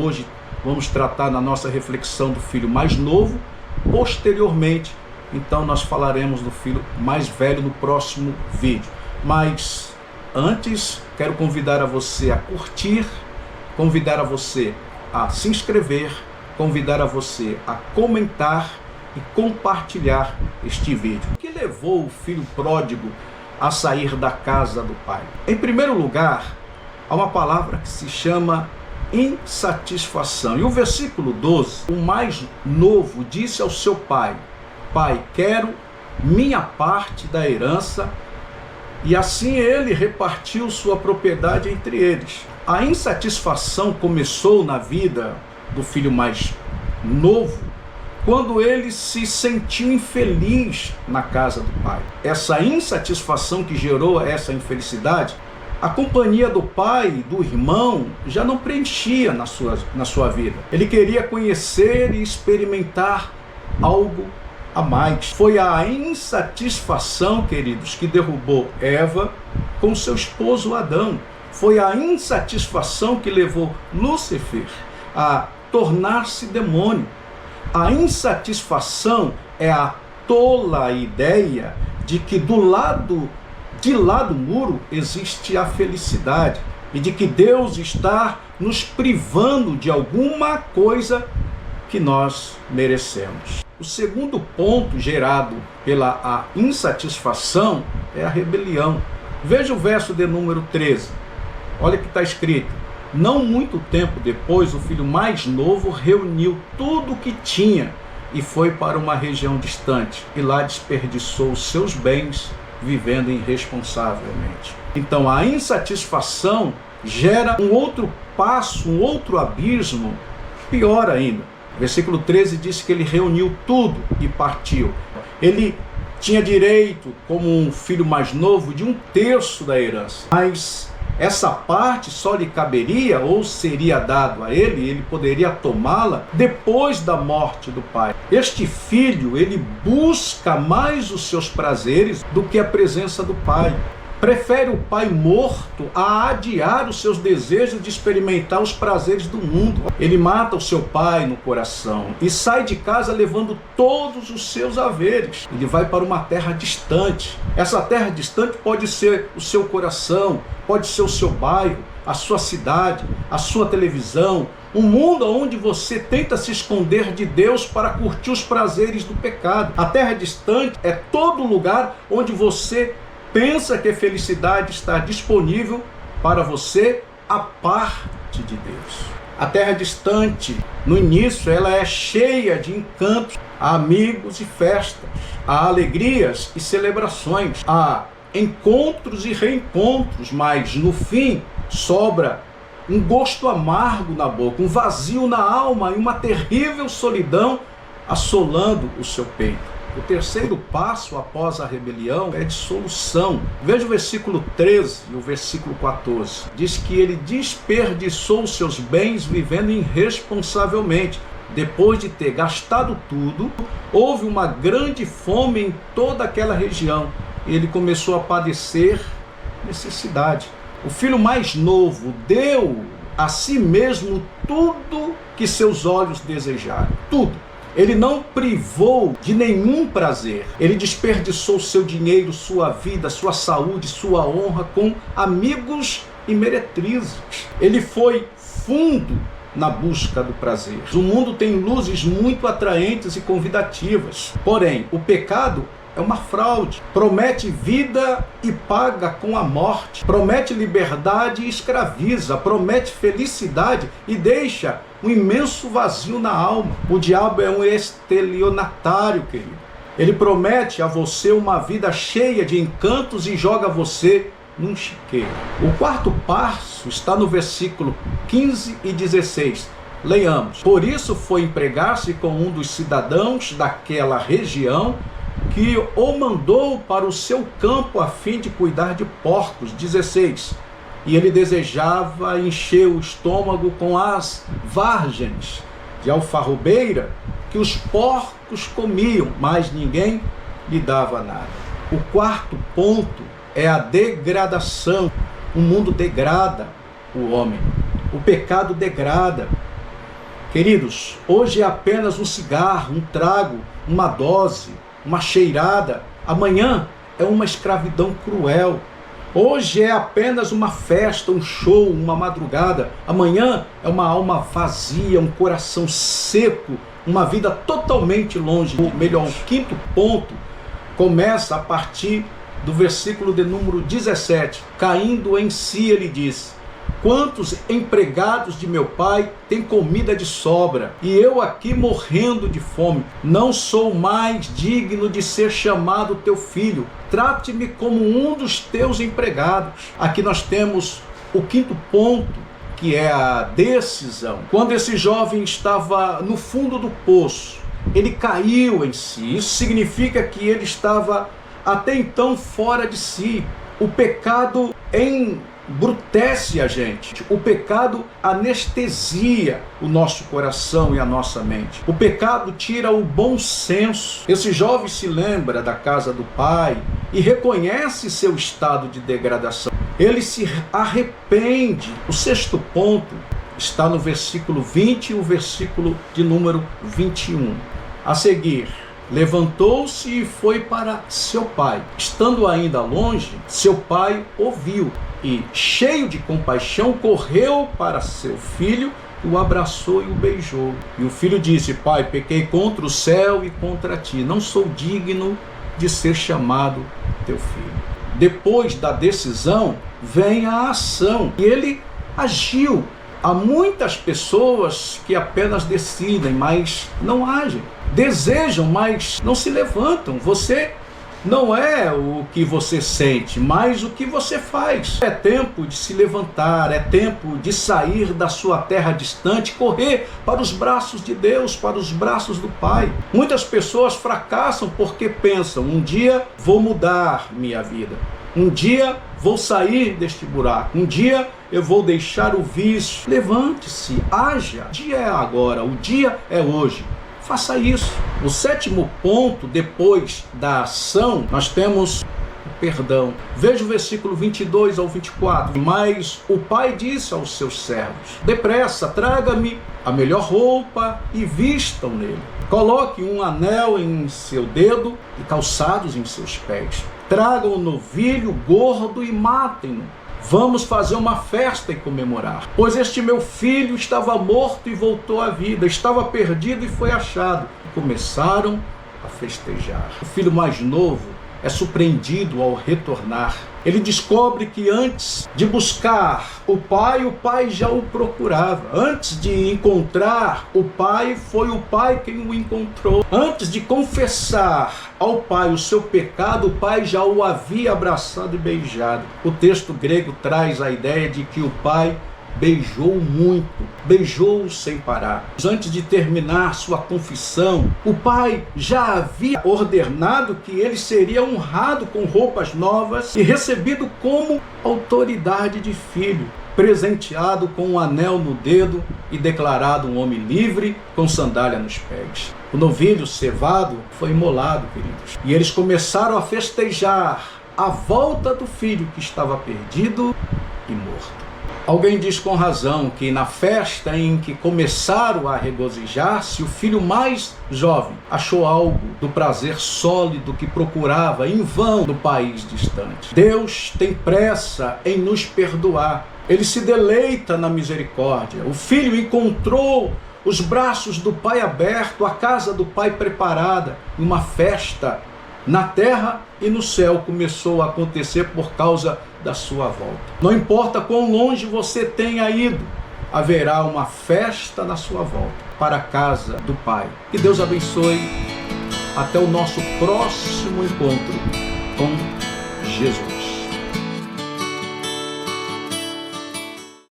Hoje vamos tratar na nossa reflexão do filho mais novo. Posteriormente, então, nós falaremos do filho mais velho no próximo vídeo. Mas antes, quero convidar a você a curtir, convidar a você a se inscrever, convidar a você a comentar e compartilhar este vídeo. O que levou o filho pródigo a sair da casa do pai? Em primeiro lugar, há uma palavra que se chama insatisfação. E o versículo 12, o mais novo disse ao seu pai: Pai, quero minha parte da herança. E assim ele repartiu sua propriedade entre eles. A insatisfação começou na vida do filho mais novo quando ele se sentiu infeliz na casa do pai. Essa insatisfação que gerou essa infelicidade, a companhia do pai e do irmão já não preenchia na sua vida. Ele queria conhecer e experimentar algo a mais. Foi a insatisfação, queridos, que derrubou Eva com seu esposo Adão. Foi a insatisfação que levou Lúcifer a tornar-se demônio. A insatisfação é a tola ideia de que do lado de lá do muro existe a felicidade e de que Deus está nos privando de alguma coisa que nós merecemos. O segundo ponto gerado pela insatisfação é a rebelião. Veja o verso de número 13. Olha o que está escrito: não muito tempo depois, o filho mais novo reuniu tudo o que tinha e foi para uma região distante, e lá desperdiçou os seus bens vivendo irresponsavelmente. Então a insatisfação gera um outro passo, um outro abismo, pior ainda. Versículo 13 diz que ele reuniu tudo e partiu. Ele tinha direito, como um filho mais novo, de 1/3 da herança. Mas essa parte só lhe caberia, ou seria dado a ele, ele poderia tomá-la depois da morte do pai. Este filho, ele busca mais os seus prazeres do que a presença do pai. Prefere o pai morto a adiar os seus desejos de experimentar os prazeres do mundo. Ele mata o seu pai no coração e sai de casa levando todos os seus haveres. Ele vai para uma terra distante. Essa terra distante pode ser o seu coração, pode ser o seu bairro, a sua cidade, a sua televisão, um mundo onde você tenta se esconder de Deus para curtir os prazeres do pecado. A terra distante é todo lugar onde você pensa que a felicidade está disponível para você à parte de Deus. A terra distante, no início, ela é cheia de encantos, há amigos e festas, há alegrias e celebrações, há encontros e reencontros, mas no fim sobra um gosto amargo na boca, um vazio na alma e uma terrível solidão assolando o seu peito. O terceiro passo após a rebelião é dissolução. Veja o versículo 13 e o versículo 14. Diz que ele desperdiçou os seus bens vivendo irresponsavelmente. Depois de ter gastado tudo, houve uma grande fome em toda aquela região. Ele começou a padecer necessidade. O filho mais novo deu a si mesmo tudo que seus olhos desejaram. Tudo. Ele não privou de nenhum prazer. Ele desperdiçou seu dinheiro, sua vida, sua saúde, sua honra com amigos e meretrizes. Ele foi fundo na busca do prazer. O mundo tem luzes muito atraentes e convidativas. Porém, o pecado é uma fraude. Promete vida e paga com a morte. Promete liberdade e escraviza. Promete felicidade e deixa um imenso vazio na alma. O diabo é um estelionatário, querido. Ele promete a você uma vida cheia de encantos e joga você num chiqueiro. O quarto passo está no versículo 15 e 16. Leiamos. Por isso foi empregar-se com um dos cidadãos daquela região, que o mandou para o seu campo a fim de cuidar de porcos. 16. E ele desejava encher o estômago com as vargens de alfarrobeira que os porcos comiam, mas ninguém lhe dava nada. O quarto ponto é a degradação. O mundo degrada o homem. O pecado degrada. Queridos, hoje é apenas um cigarro, um trago, uma dose, uma cheirada. Amanhã é uma escravidão cruel. Hoje é apenas uma festa, um show, uma madrugada. Amanhã é uma alma vazia, um coração seco, uma vida totalmente longe. Melhor, o quinto ponto começa a partir do versículo de número 17. Caindo em si, ele diz: quantos empregados de meu pai têm comida de sobra, e eu aqui morrendo de fome? Não sou mais digno de ser chamado teu filho. Trate-me como um dos teus empregados. Aqui nós temos o quinto ponto, que é a decisão. Quando esse jovem estava no fundo do poço, ele caiu em si. Isso significa que ele estava até então fora de si. O pecado embrutece a gente. O pecado anestesia o nosso coração e a nossa mente. O pecado tira o bom senso. Esse jovem se lembra da casa do pai e reconhece seu estado de degradação. Ele se arrepende. O sexto ponto está no versículo 20 e o versículo de número 21. A seguir, levantou-se e foi para seu pai. Estando ainda longe, seu pai ouviu e, cheio de compaixão, correu para seu filho, o abraçou e o beijou. E o filho disse: pai, pequei contra o céu e contra ti. Não sou digno de ser chamado teu filho. Depois da decisão, vem a ação. E ele agiu. Há muitas pessoas que apenas decidem, mas não agem. Desejam, mas não se levantam. Você não é o que você sente, mas o que você faz. É tempo de se levantar, é tempo de sair da sua terra distante, correr para os braços de Deus, para os braços do Pai. Muitas pessoas fracassam porque pensam: um dia vou mudar minha vida, um dia vou sair deste buraco, um dia eu vou deixar o vício. Levante-se, haja. O dia é agora, o dia é hoje. Faça isso. O sétimo ponto, depois da ação, nós temos o perdão. Veja o versículo 22 ao 24. Mas o pai disse aos seus servos: depressa, traga-me a melhor roupa e vistam nele. Coloque um anel em seu dedo e calçados em seus pés. Tragam o novilho gordo e matem-no. Vamos fazer uma festa e comemorar. Pois este meu filho estava morto e voltou à vida, estava perdido e foi achado. Começaram a festejar. O filho mais novo é surpreendido ao retornar. Ele descobre que antes de buscar o pai já o procurava. Antes de encontrar o pai, foi o pai quem o encontrou. Antes de confessar ao pai o seu pecado, o pai já o havia abraçado e beijado. O texto grego traz a ideia de que o pai beijou muito, beijou sem parar. Antes de terminar sua confissão, o pai já havia ordenado que ele seria honrado com roupas novas e recebido como autoridade de filho, presenteado com um anel no dedo e declarado um homem livre com sandália nos pés. O novilho cevado foi imolado, queridos, e eles começaram a festejar a volta do filho que estava perdido e morto. Alguém diz com razão que na festa em que começaram a regozijar-se, o filho mais jovem achou algo do prazer sólido que procurava em vão no país distante. Deus tem pressa em nos perdoar. Ele se deleita na misericórdia. O filho encontrou os braços do pai abertos, a casa do pai preparada, uma festa na terra e no céu começou a acontecer por causa da sua volta. Não importa quão longe você tenha ido, haverá uma festa na sua volta para a casa do Pai. Que Deus abençoe. Até o nosso próximo encontro com Jesus.